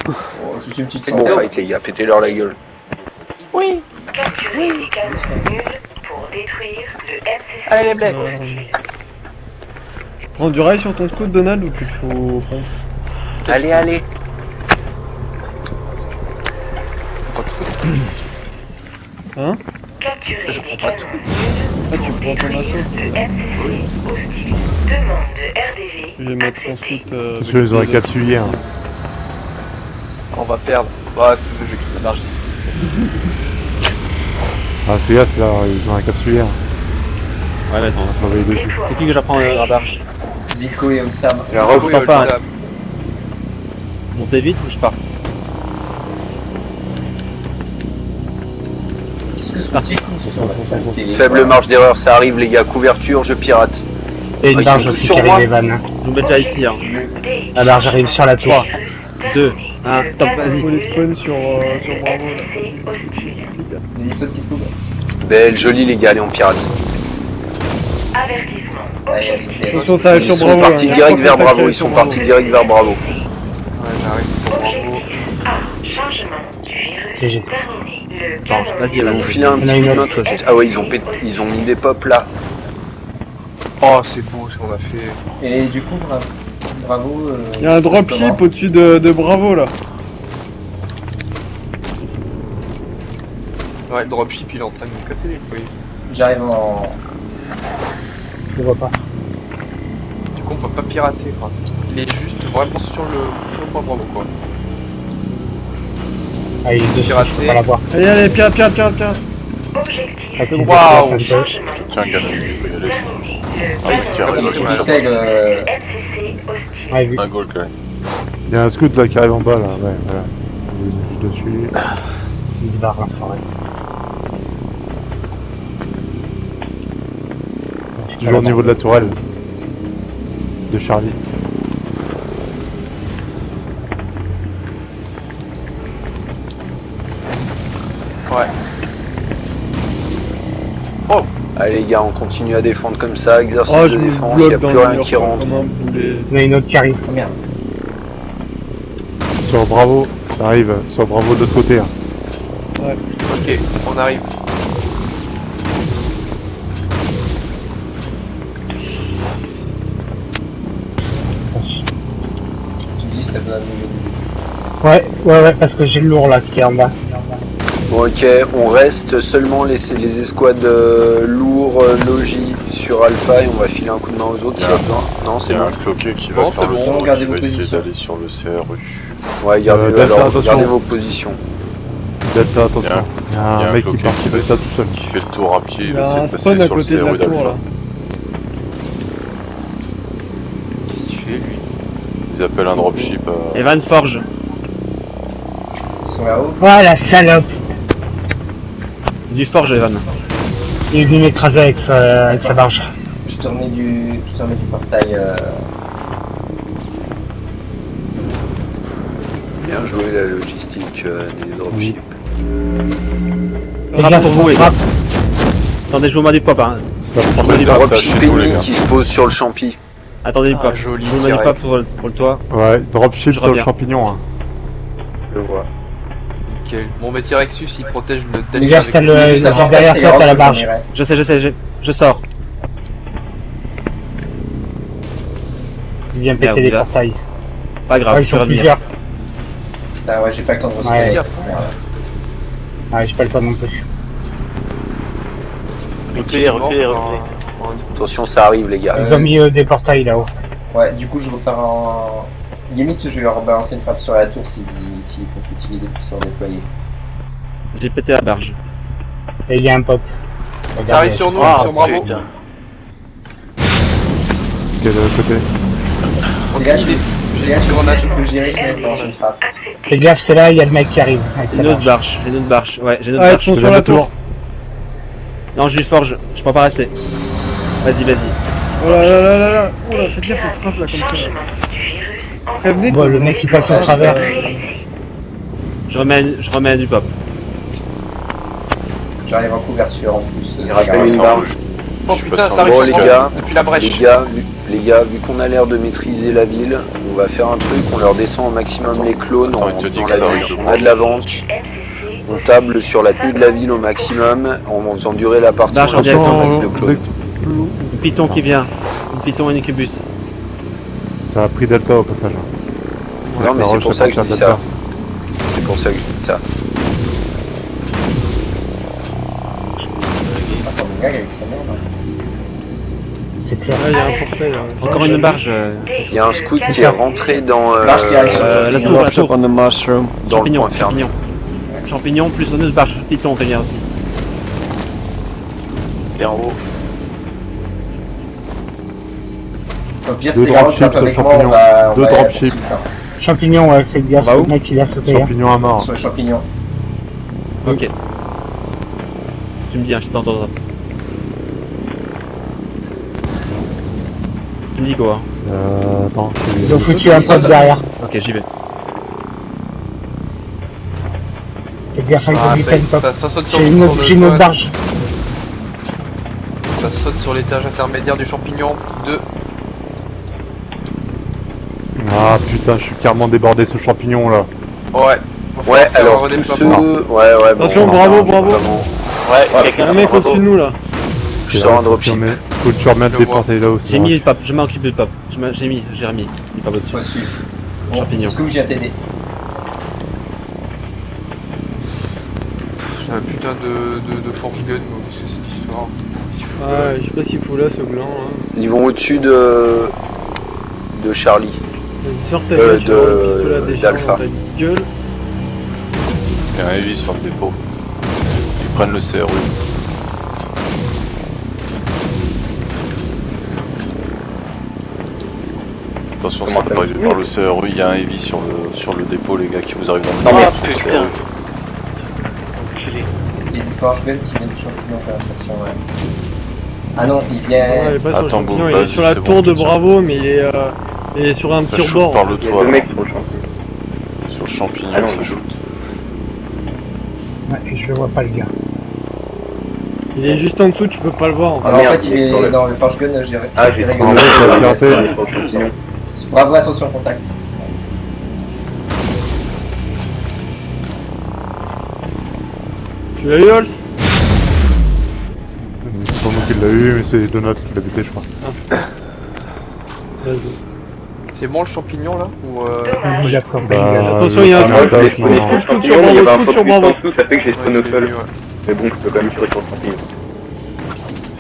Oh, je suis une petite Bon centaine. fight les gars, pétez-leur la gueule. Oui. Capturez les canons nuls pour détruire le MCC. Allez les bleds. Je prends du rail sur ton scout, Donald, ou tu te fous pompe? Allez, allez. Hein? Capturez Je les prends pas canons Ah, nuls tu pour prends ton détruire assaut. le MCC hostile. Demande de RDV Je vais mettre ton acceptée. scout. Parce qu'ils auraient qu'à tuer hier. On va perdre. Ouais, c'est le jeu qui marche. Ah, fais gaffe, là, ils auraient qu'à tuer hier. Ouais, mais attends. On va travailler dessus. Déploiement. C'est qui que j'apprends la barge? Zico et Omsam. La Je revois. pars pas. Montez vite ou je pars? Qu'est-ce que ce petit fou sur la putain de télé? Faible marge d'erreur, ça arrive les gars, couverture, je pirate. Et une Ah, ils barge sont aussi tous qui sur moi. arrive, Evan. Je vous mets déjà ici, hein. La barge arrive sur la tour. 3, 2, 1, top, vas-y. Faut les spawn sur Bravo là. MCC hostile. Il y a des sauts qui se coupent. Belle, jolie les gars, allez on pirate. Avertissement. Ouais, il a sauté. Attention, ça arrive Ils sur sont Bravo. partis là. direct vers Attaque Bravo, ils sur sont Bravo. partis direct vers Bravo. Ouais, j'arrive pour Bravo. Objectif A. Chargement du virus GG. terminé. Le Bon, canon vas-y, Je vais Evan. vous filer un Il y en a petit une coup de autre. main tout de suite. Ah ouais, ils ont mis des pops là. Oh, c'est beau ce qu'on a fait. Et du coup, bravo. Il y a un dropship au-dessus de Bravo là. Ouais, le dropship il est en train de nous casser les couilles. J'arrive en. Je vois pas. Du coup, on peut pas pirater quoi. Il est juste vraiment sur le point Bravo quoi. Ah, il est dessus, je peux pas la voir. Allez, allez, pirate. Objectif Ah, qui se Waouh. déplace un peu. chargement Tiens, du gars, virus il faut y aller. terminé. Ah, Le il canon carré, Il ouais, faut ouais, qu'il ouais. saigne. MCC hostile. Ouais, vu. À gauche, quand même. Il y a un scout là qui arrive en bas là, ouais, voilà. Je suis dessus. Il se barre l'enfoiré. Toujours au niveau de la tourelle. De Charlie. Ouais. Allez les gars, on continue à défendre comme ça, exercice Oh, de je me défense, il n'y a bloque plus dans le rien mur qui rentre. comme un boulet. Il y en a une autre qui arrive. Oh merde. Sur Bravo, ça arrive. Sur Bravo de l'autre côté. Hein. Ok, on arrive. Tu me dis si ça donne un niveau. Ouais, parce que j'ai le lourd là qui est en bas. Bon ok, on reste seulement les escouades lourds, logis sur Alpha et on va filer un coup de main aux autres s'il y a besoin. Non Il c'est y a bon. un cloquet qui va Bon, faire c'est le bon, tour, gardez qui va vos essayer positions. d'aller sur le CRU. Ouais, gardez, Delta, alors, attention. gardez vos positions. Delta, attention. Il y a Il y a un un mec qui cloquet part qui Delta tout seul. fait le tour à pied, il Il y va a essayer un de passer spawn à sur le côté de CRU la tour là. d'Alpha. Qu'est-ce qu'il fait lui? Ils appellent un dropship. Evan Forge. Ils sont là-haut. Voilà, salope. Du Forge, Evan. Il est venu m'écraser avec sa barge. Je te remets du portail. Bien joué la logistique des dropships. Et Frappe bien, pour vous, Evan. frappe. Attendez, je vous mets du pop, hein. Ça prend Le Ils vont dropship attacher tous les ennemi gars. qui se pose sur le champi. Attendez du Ah, pop. joli, Je vous mets du direct. pop pour le toit. Ouais, dropship Je sur le reviens. champignon. Hein. Je le vois. Nickel. Bon, mais T-Rexus il protège le Les Delta gars, avec t'as le Juste avant derrière c'est toi, t'as la les barge. restes. Je sais, je sors. Il vient Merde, péter les il va. portails. Pas grave, Ouais, ils je vais sont revenir. plusieurs. Putain, ouais, j'ai pas le temps de Ouais. recibler. Merde. Ouais, j'ai pas le temps non plus. Reculez. Attention, ça arrive les gars. Ils ont mis des portails là-haut. Ouais, du coup, je repars en. Limite, je vais leur balancer une frappe sur la tour s'ils comptent l'utiliser pour se redéployer. J'ai pété la barge. Et il y a un pop. Ça arrive sur nous, sur Bravo. Quel côté? C'est là, tu peux gérer si je balance une frappe. Fais gaffe, c'est là, il y a le mec qui arrive. Avec sa J'ai une autre barge. barge. Ouais, j'ai une autre Ah, ils barge. sont Je sur vais la mettre tour. Non, je lui forge. Je peux pas rester. Vas-y. Oh là là là là là. Oh là, faites gaffe, il frappe là comme ça. Chargement du virus en Prévenez. Bon, le mec qui passe au travers. Je remets du pop. J'arrive en couverture en plus. Il rappelle une barge. Oh Je suis putain, pas ça sûr. arrive Bon, sur les moi, gars, depuis la brèche. les gars, vu qu'on a l'air de maîtriser la ville, on va faire un truc, on leur descend au maximum les clones Attends, en il te dit dans que la ça ville. arrive On a de l'avance, MCC on table sur la tenue de la ville au maximum, en faisant durer la partie Marche en en direction max de clones. Une python qui vient. Une python et une incubus. Ça a pris Delta au passage. Non mais c'est pour ça que je dis ça. C'est pour ça que je dis ça. Attends, le gars avec sa merde. C'est clair. Là, il y a un portail. Là. Encore une barge. Il y a un scout qui est rentré dans, Barge qui arrive sur le La champignon. tour, la tour. dans le Champignon, point fermé. champignon. Champignon plus une autre barge python qui vient aussi. Vers haut. Au pire, Deux c'est grave, dropships, avec moi, champignons. on va Deux y aller à la dropships. poursuite, hein. Champignon, ouais, fais gaffe, Bah où le mec il a sauté. Hein. Champignon à mort. Sur les champignons. Ok. Tu me dis, hein, je t'entends. Tu me dis quoi? Attends, Ils ont foutu un pote derrière. Ok, j'y vais. Fais gaffe avec Ah, le week-end pop. ça saute sur J'ai une autre le barge. Ça saute sur l'étage intermédiaire du champignon. 2. Ah putain, je suis carrément débordé ce champignon là. Ouais. Ouais, alors tous ceux... Ouais, bon, Attention, on bravo, va bravo. vraiment- Il y a un mec au-dessus de nous là. Je sors un dropship. Faut que tu remettes Je des vois. portails là aussi. J'ai mis le pop, je m'en occupe de pop. J'ai remis. Il est pas au-dessus. Au-dessus. Bon, Champignon. est-ce que je viens t'aider? J'ai un putain de forge gun, moi, qu'est-ce que c'est cette histoire? Ouais, je sais pas s'il fout là ce gland. Hein. Ils vont au-dessus de Charlie. Vas-y, sors ta Euh, gueule, tu vas avoir le de- pistolet à décharge d'Alpha. dans ta gueule. Il y a un heavy sur le dépôt. Ils prennent le CRU. Attention, ça peut arriver par le CRU, il y a un heavy sur le dépôt, les gars, qui vous arrivent dans le Non, CRU. Il y a du forge gun qui vient du champignon, j'ai l'impression, ouais. Ah non, il Ouais, vient. il est pas sur le Attends, champignon, bon, il est vas-y, sur la c'est bon, tour je de te tiens. Bravo, mais il est sur un Ça petit shoot rebord. par le toit. là. Sur le Ah champignon, ça shoot. Ouais, et je vois pas le gars. Il est juste en dessous, tu peux pas le voir. En fait. Alors en fait, il est dans le forge gun, j'ai réglé. En vrai, ça a piraté. Bravo, attention, contact. Tu l'as eu, Holt? C'est pas moi qui l'a eu, mais c'est Donut qui l'a buté, je crois. Vas-y. C'est bon le champignon là? Ou Il a pris. Bah, Attention, il y a un le scout. contact, non. Scout sur Bravo, scout sur Bravo.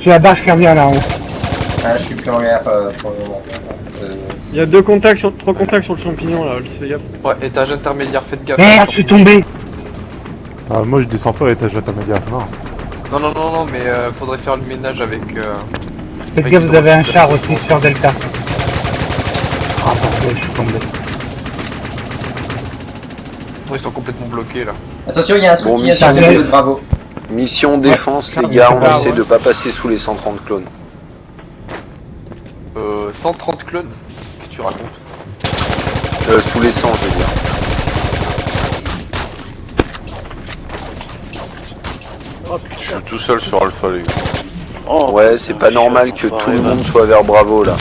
J'ai la barge qui revient là en haut. Ah, je suis plus en guerre pour le moment. Il y a trois contacts sur le champignon là, Holt, fais gaffe. Ouais, étage intermédiaire, faites gaffe. Merde, je suis tombé. Ah, moi je descends pas à l'étage intermédiaire, non. Non, mais faudrait faire le ménage avec. Faites gaffe, vous avez un char aussi sur Delta. Ah, parfait, je suis tombé. Ils sont complètement bloqués là. Attention, il y a un scout Bon, qui vient mission sur le dé- de Bravo. Mission défense, Ouais, les gars, on ouais. essaie de pas passer sous les 130 clones. 130 clones? Qu'est-ce que tu racontes? Sous les 100, je veux dire. Je suis tout seul sur Alpha, les gars. Ouais, c'est pas normal que tout le monde soit vers Bravo là.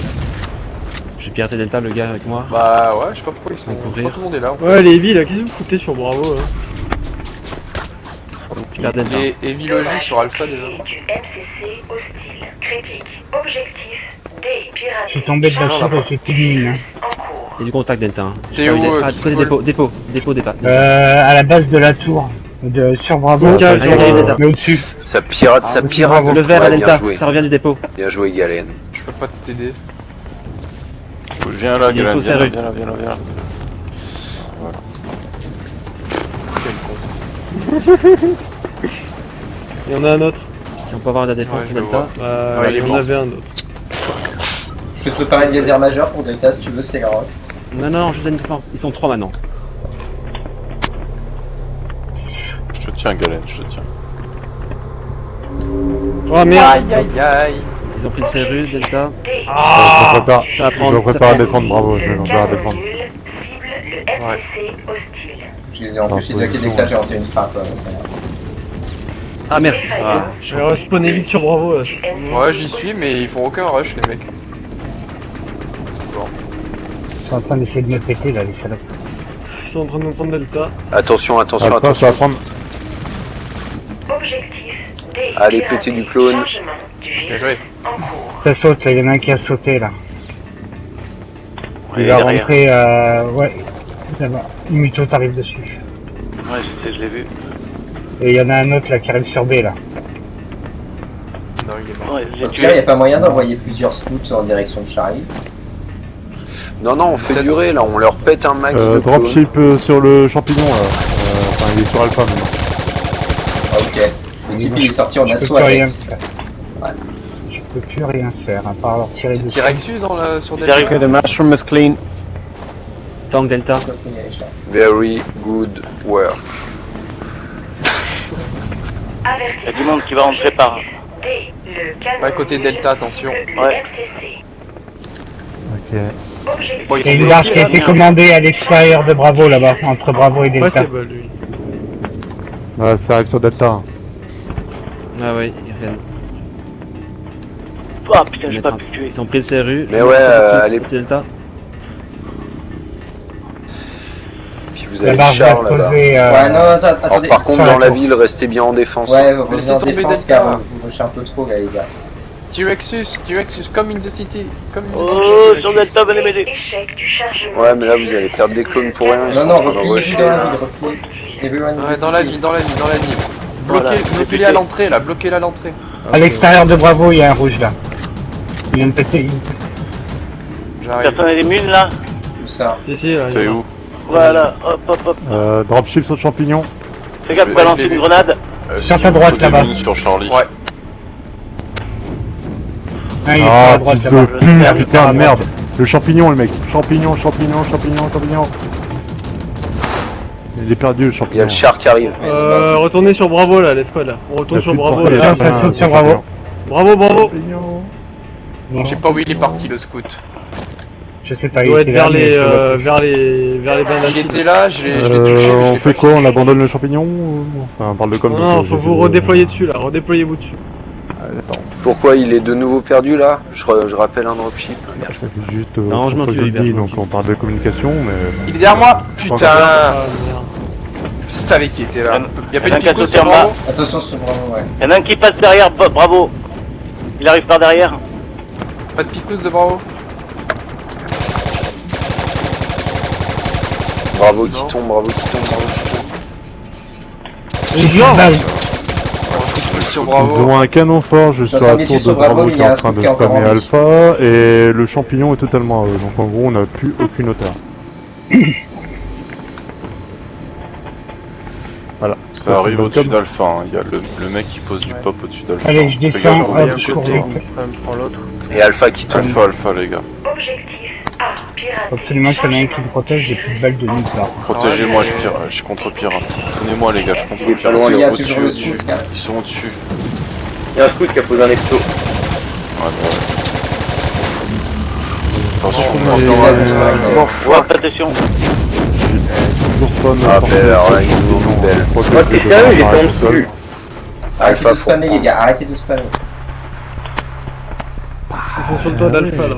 J'ai piraté Delta, le gars avec moi. Bah ouais, je sais pas pourquoi ils sont. Découvrir. Pas tout le monde est là. Ouais, les heavy là, qu'est-ce que vous foutez sur Bravo là? Je perds Delta. Et Villogie sur Alpha déjà. Du MCC hostile. Critique. Objectif. Des pirates. Je suis tombé de la tour et j'ai plus de mine. Hein. En cours. Il y a du contact Delta. Hein. T'es où, Ah, du côté Pitbull dépôt Delta. À la base de la tour. Sur Bravo. Ok, allez, allez, Mais au-dessus. Ça pirate, ça pirate. Le vert à Ouais, bien Delta, joué. ça revient du dépôt. Bien joué, Galen. Je peux pas t'aider. Viens là, Il est Galen, sous CRU. viens là. Quel con. Il y en a un autre. Si on peut avoir la défense Ouais, je Delta. le vois. Bah, Ouais, il est il y en mort. avait un autre. Je peux te préparer une gazère majeure pour Delta si tu veux, c'est grave. Non, je donne une défense. Ils sont 3 maintenant. Je te tiens, Galen, je te tiens. Oh merde! Aïe. Ils ont pris le CRU, Delta. Je me prépare, Ça va prendre. je me prépare à prend. défendre, bravo, je me prépare à défendre. Nul. Cible le MCC hostile. Je les ai empêchés de hacker Delta, j'ai lancé une frappe. Ça va. Ah merde. Ah. Je vais respawner vite sur Bravo là. Ouais, j'y suis, mais ils font aucun rush, les mecs. Ils sont en train d'essayer de me péter là, les salopes. Ils sont en train de nous prendre Delta. Attention, attention, Alpha, ça attention. va prendre. Objectif D. Allez, péter du clone. Chargement du Bien virus joué. en cours. Ça saute, là, il y en a un qui a sauté là. Il Ouais, va derrière. rentrer, ouais. Là-bas. Muto t'arrive dessus. Ouais, je l'ai vu. Et il y en a un autre là qui arrive sur B là. Non, il est mort. Ouais, j'ai Donc tué. là, il n'y a pas moyen d'envoyer plusieurs scouts en direction de Charlie. Non, non, on fait durer là, on leur pète un max de clones. Dropship sur le champignon là. Enfin, il est sur Alpha maintenant. Ah, ok. Le type il est sorti en Je peux assaut plus avec. rien faire. Ouais. Je peux plus rien faire à part leur tirer dessus. Tyrexus dans la... sur des... J'arrive. Okay, the mushroom is clean. Tank Delta. Very good work. Il y a du monde qui va rentrer par. D. Le canon. Ouais, côté Delta, attention. Ouais. MCC. Ok. Objectif. Bon, ils Il y a sont une barge qui a été commandée à l'extérieur de Bravo là-bas, entre Bravo et Ouais, Delta. c'est bon lui. Ouais, ça arrive sur Delta. Ah ouais, ils reviennent. Ah putain, j'ai pas pu tuer. Ils ont pris le CRU. Mais ouais, allez. Petit Delta. Puis vous La avez barge va se Char là-bas. poser. Ouais, non, Alors, attendez. par contre, sur la dans la tour. ville, restez bien en défense. Ouais, hein. vous revenez Laissez en tomber défense Delta. car vous rushez un peu trop là, les gars. Tyrexus, come in the city. Come in the Oh, city. sur Delta, venez m'aider. Échec du chargement. Ouais, mais là, vous allez perdre des clones pour rien. Ils Non, sont non, en train de repliez-vous rusher, dans la là. ville, repliez. Everyone in Ouais, the dans la city. ville, dans la ville, dans la ville. Voilà, Bloquez-les à l'entrée, là, bloquez-la à l'entrée. À l'extérieur de Bravo, il y a un rouge là. Il vient de péter. J'arrive. Personne n'a des mules là. Tout ça. Si, si, là. T'es où? Voilà, hop hop hop. Dropship sur le champignon. Fais gaffe, balancer une grenade. Sur ta droite, des là-bas. mines sur Charlie. Ouais. Ah, il est sur Ah, la droite fils là-bas. de pute, putain, merde. Le champignon, le mec. Champignon, champignon, champignon, champignon. Il est perdu, le Il y a champignon. le char qui arrive. Retournez sur Bravo là, l'escouade là. On retourne sur Bravo Putain, là. ça saute sur Bravo. Bravo, Bravo. Champignon. Non, Je sais pas où il est parti, le scout. je sais pas, Il il doit était être là, vers mais les, je le vois plus. vers les bandes. Il était là, je l'ai touché. mais je On l'ai fait pas quoi? tué. On abandonne le champignon Enfin, on parle de com. Non, non, faut vous redéployer dessus là, redéployez-vous dessus. Pourquoi il est de nouveau perdu là? Je rappelle un dropship. Merde. Juste, Non, je m'en pourquoi tue, je le dis, Hubert, donc on parle de communication, mais... Il est derrière moi. Putain. Ah, merde. Je savais qu'il était là. Y'a pas Il y en a de qu'à picos sauter sur en bas. Bravo? Attention sur Bravo, ouais. Il y en a un qui passe derrière, Bravo. Il arrive par derrière. Pas de picos de Bravo? Bravo qui Non. tombe, bravo qui tombe, bravo qui tombe. Il y a une balle. Sur Ils Bravo. ont un canon fort juste Je suis à en train la de tour sur de Bravo, Bravo mais qui il y est a en un train de scout qui est encore spammer en vie. Alpha, et le champignon est totalement à eux, donc en gros on n'a plus aucune hauteur. Voilà. Ça arrive c'est au-dessus le d'Alpha, hein. Il y a le mec qui pose du pop au-dessus d'Alpha. Allez, je Fais descends, gaffe, hop, je je cours te- vite. Et Alpha qui tombe. Alpha, les gars. Objectif A. Pirater. Absolument qu'il y en a un qui me protège, j'ai plus de balles de nulle part. Protégez-moi, je contre-pirate. Tenez-moi, les gars, je Il est pas contre-pirate. loin, Il y a Au-dessus, toujours le au-dessus. scout, là. Ils sont au-dessus. Il y a un scout qui a posé un exo. Ouais, attention, Ouais, attention. Toujours pas de Ah, belle, alors là, il est belle. Moi, t'es sérieux, il est tombé dessus. Arrêtez Alpha de spammer, les gars, arrêtez de spammer. Ils sont sur le toit d'Alpha là.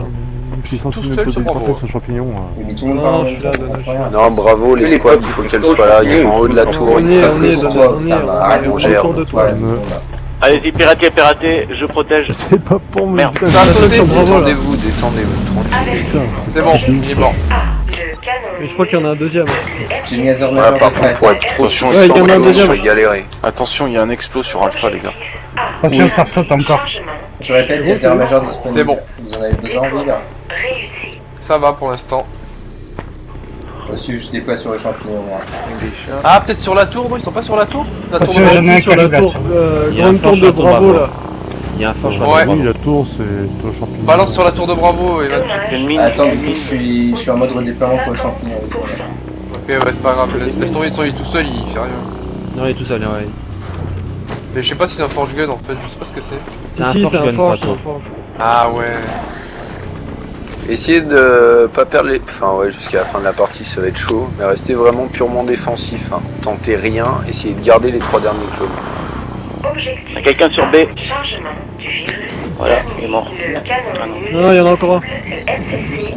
Une puissance Tout inouïe seul sur de Bravo. ce champignon. Oui, mais tout le monde Non, parle en je même suis là, temps, Donald, on comprend rien. Non, bravo, les squads, il faut qu'elles soient là. Ils sont en haut de la tour. On Ils est, savent on que est, c'est Donald, toi. on est, ça va, on arrête, est on au gère. tour de toi. Ouais, Ne- bon, bah. Allez-y, piratez, je protège. C'est pas pour moi, Merde. putain, Ça a je- sauté. Bravo là. Détendez-vous, détendez-vous, tranquille. putain. C'est bon, il est mort. A. Le canon. Mais je crois qu'il y en a un deuxième. J'ai mis Azure Voilà, Major par de contre, prête. pour être trop sûr, Ouais, il y en a un deuxième. je vais galérer. Attention, il y a un explos sur Alpha, les gars. Attention, ça ressaute encore. Chargement. Je répète, il y a Azure Major disponible. C'est bon. Vous en avez besoin, oui, là. Réussi. Ça va pour l'instant. Dessus, je déploie sur le champignon, moi. Ah, peut-être sur la tour, non? Ils sont pas sur la tour? La tour de Attention, Bravo. j'en ai un Sur la qui arrive tour, Il y a un grande fort tour de château Bravo Bravo. là. Il y a un fort Ouais. château. Oui, la tour, c'est le champignon. Balance sur la tour de Bravo et vas-y. Il y a une mine. Attends, du coup, je suis en mode redéploiement pour le champignon. Ok, ouais, c'est pas grave. Laisse tomber, il est tout seul, il fait rien. Non, il est tout seul, ouais. Mais je sais pas si c'est un forge gun en fait, je sais pas ce que c'est. C'est un Si, forge c'est un gun, forge, ça, c'est un toi. forge. Ah ouais. Essayez de pas perdre les... Enfin ouais, jusqu'à la fin de la partie ça va être chaud, mais restez vraiment purement défensif. Hein. Tentez rien, essayez de garder les 3 derniers clones. Objectif. Il y a quelqu'un sur B. Chargement du virus. Voilà, il est mort. Le canon. Non, il y en a encore un. Le FCC.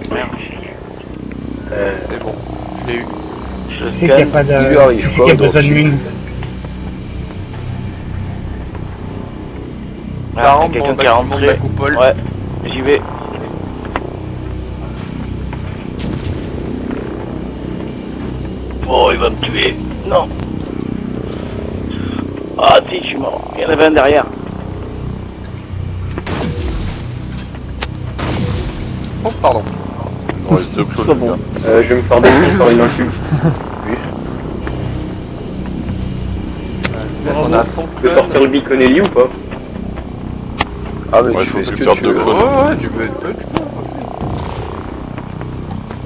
C'est bon, je l'ai eu. Je C'est qu'il n'y a scanne. pas de. Il lui arrive C'est qu'il quoi, y a besoin de dropship mine. Ah, Ça il y a rentre quelqu'un dans le qui est bâtiment de la rentré. coupole. Ouais, j'y vais. Oh, il va me tuer. Non. Ah, si, je suis mort. Il y en avait un derrière. Oh, pardon. Il en reste 2 clones, les gars. Je vais me faire défoncer par une insulte. On a 100 clones. le Biconelli ou pas? Ah mais Ouais, tu faut fais ce plus que perdre tu de veux. clones. Ouais, tu peux,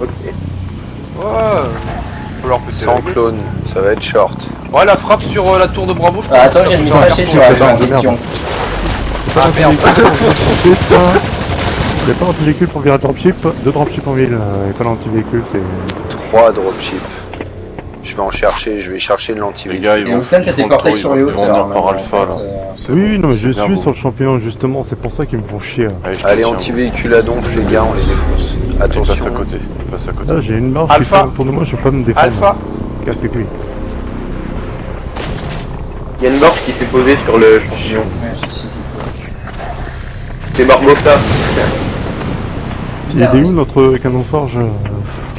Ok. Ouais, faut leur péter 100 la gueule. clones, ça va être short. Ouais, la frappe sur la tour de Bravo, je Ah, attends, j'ai mis craché sur la merde, transition. Ah merde. Il n'y a pas d'anti-véhicule pour virer dropship, 2 dropships en ville, et pas d'anti-véhicule, c'est... 3 dropships. Je vais chercher de Les l'anti-véhicule. gars, ils Et vont. Oxen, t'étais porté sur les Ils vont hauteurs. venir par Alpha là. C'est Oui, bon, non mais je c'est bien suis beau. sur le champignon justement, c'est pour ça qu'ils me font chier. Allez, je te Allez, tiens, anti-véhicule à donf, les gars, on les défonce. Allez, passe à Attention. côté. Passe à côté. Là j'ai une marche qui Alpha. fait autour de moi, je peux pas me défendre. Alpha. Casse les couilles. Il y a une marche qui s'est posée sur le champignon. Ouais, je sais, C'est Barbossa. Il est où notre canon forge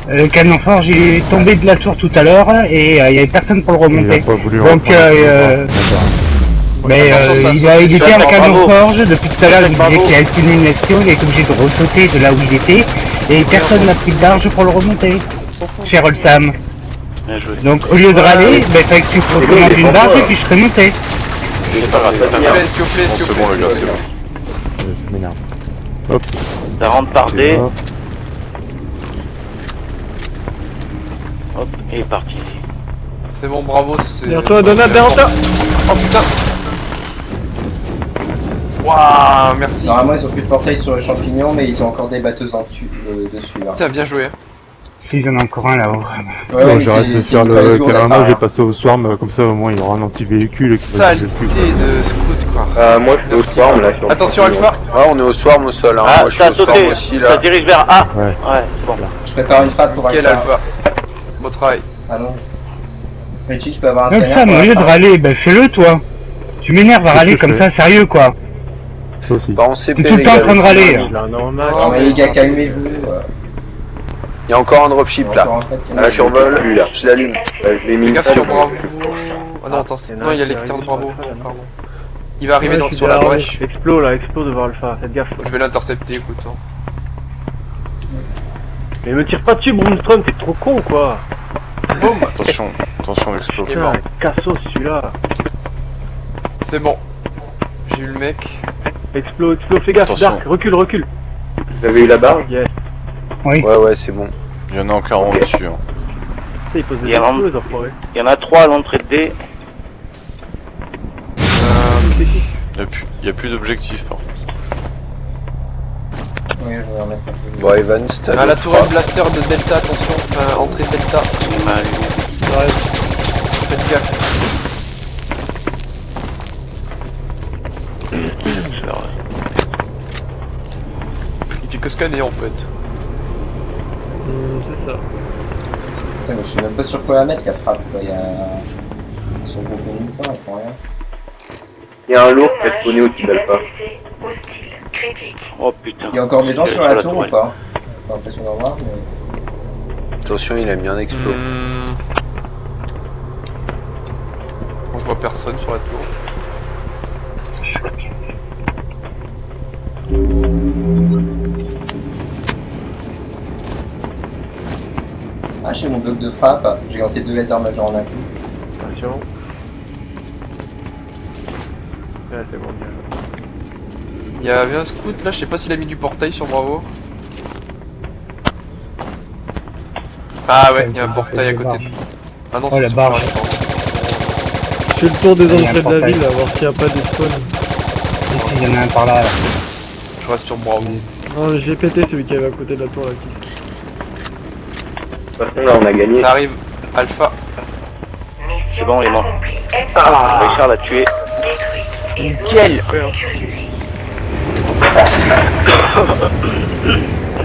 Le canon forge il est tombé de la tour tout à l'heure et il n'y avait personne pour le Il a remonter. pas voulu Donc, reprendre. Mais Attention, ça il saute. était en canon Bravo. forge, depuis tout à l'heure il Bravo. disait qu'il y avait une illumination, il est obligé de ressauter de là où il était et personne n'a pris de large pour le remonter. Cher Olsam. Bien joué. Donc au lieu de râler, il fallait que tu recommandes une barge et puis je serais monté. C'est pas grave, ça S'il vous vient. plaît, s'il vous plaît, Bon, s'il vous c'est bon, plaît. les gars, c'est bon. Ça m'énerve. Ça rentre par D. C'est là. Hop, et il est parti. C'est bon, Bravo, c'est... Derrière toi, Donald, derrière toi. Oh putain. Waouh, merci. Normalement, ils ont plus de portail sur le champignon, mais ils ont encore des batteuses en dessus. Hein. Putain, bien joué. Si, il y en a encore un là-haut. Ouais, Non, mais j'arrête de c'est faire une très le lourde carnage, affaire, j'ai hein. passé au swarm, comme ça au moins il y aura un anti-véhicule qui va Saleté bouger le cul, quoi. de scout, quoi. Moi je suis au swarm là. Sur le Attention, champignon. Alpha. Ouais, on est au swarm au sol. Hein. Ah, Moi je suis ça a au swarm sauté. aussi Ça là. dirige vers A. Ouais. Ouais, c'est bon. Je prépare une frappe pour Quel Alpha. Alpha. Bon travail. Ah non. Richie, je peux avoir un Donc scanner ça, pour au la lieu de frappe. râler, ben fais-le toi. Tu m'énerves à C'est ce râler que je comme fais. ça, sérieux quoi. Ça aussi. Bah on CP T'es tout le les temps en gars. train de râler. Non, mais les gars, calmez-vous. Il y a encore un dropship là. Encore un fait, Ah, je survole, je l'allume. Fais gaffe sur Bravo. Ah non, attends, non, il y a l'extérieur de Bravo. Pardon. Il va arriver sur la brèche. Explo là, explo devant Alpha, faites gaffe. Je vais l'intercepter, écoute. Hein. Mais me tire pas dessus, Broomstone, t'es trop con quoi. Boum. Attention, attention, l'explo. Il est mort. Cassos celui-là. C'est bon. J'ai eu le mec. Explo, fais gaffe, Attention. Dark, recule. Vous avez eu la barre? Yes. Oui. Ouais, c'est bon. Il y en a encore un dessus. Hein. Il pose Il des y a un- explos, les enfoirés. Il y en a 3 à l'entrée de D. Il y a plus d'objectif par contre. Oui, je vais en mettre un peu. Bon, Evans, t'as Ah, la d'autres tourelle blaster de Delta, attention. Entrée Delta. Mal. Faites gaffe. Il fait que scanner en fait. C'est ça. Putain, mais je suis même pas sûr quoi la mettre, la frappe. Quoi. Il y a... Ils sont groupés nulle part, ils font rien. Il y a un lourd Dommage. qui est spawné au-dessus d'Alpha. FCC hostile. Critique. Oh putain. Il y a encore des gens sur la tour ou tourelle. pas? J'ai pas l'impression d'en voir, mais... Attention, il a mis un explo. Bon, je vois personne sur la tour. Ah, j'ai mon bloc de frappe. J'ai lancé 2 lasers majeurs en un coup. Attention. Ouais, c'est bon, bien. Il y avait un scout là, je sais pas s'il a mis du portail sur Bravo. Ah ouais, il y a un portail à côté. Ah non, Oh, c'est la sur barre. Je fais le tour des Il y a un entrées de la portail. ville, à voir s'il n'y a pas de spawn. Ici, il y en a un par là. Je reste sur Bravo. Non, j'ai pété celui qui avait à côté de la tour là. De toute façon, là, on a gagné. Ça arrive, Alpha. Mission C'est bon, il est mort. accomplie. Richard l'a tué. Détruit. et zone Nickel. de sécurité.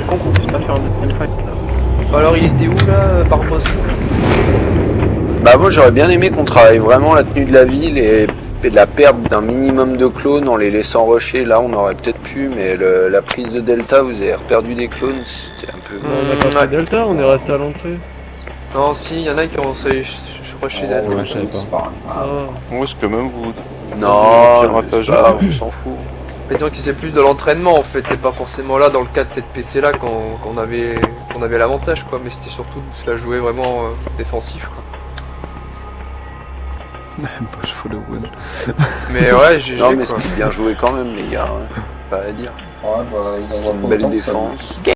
Con qu'on puisse pas faire un deuxième fight là. Alors il était où là, Barbos? Bah moi j'aurais bien aimé qu'on travaille vraiment la tenue de la ville et la perte d'un minimum de clones en les laissant rusher. Là on aurait peut-être pu, mais la prise de Delta, vous avez perdu des clones, c'était un peu... On a pas fait Delta, on est resté à l'entrée. Non, si, y en a qui ont essayé, je crois chez Delta. Ouais, je sais pas. Ah. Où est-ce que même vous... Non, piratage, on s'en fout. Mais disons que c'est plus de l'entraînement en fait, c'est pas forcément là dans le cas de cette PC là qu'on avait l'avantage quoi, mais c'était surtout de se la jouer vraiment défensif quoi. Bosch follow one. Mais ouais, GG Non mais quoi. c'était bien joué quand même les gars, hein. Pas à dire. Ouais, bah, ils envoient Une pas belle autant que ça. défense.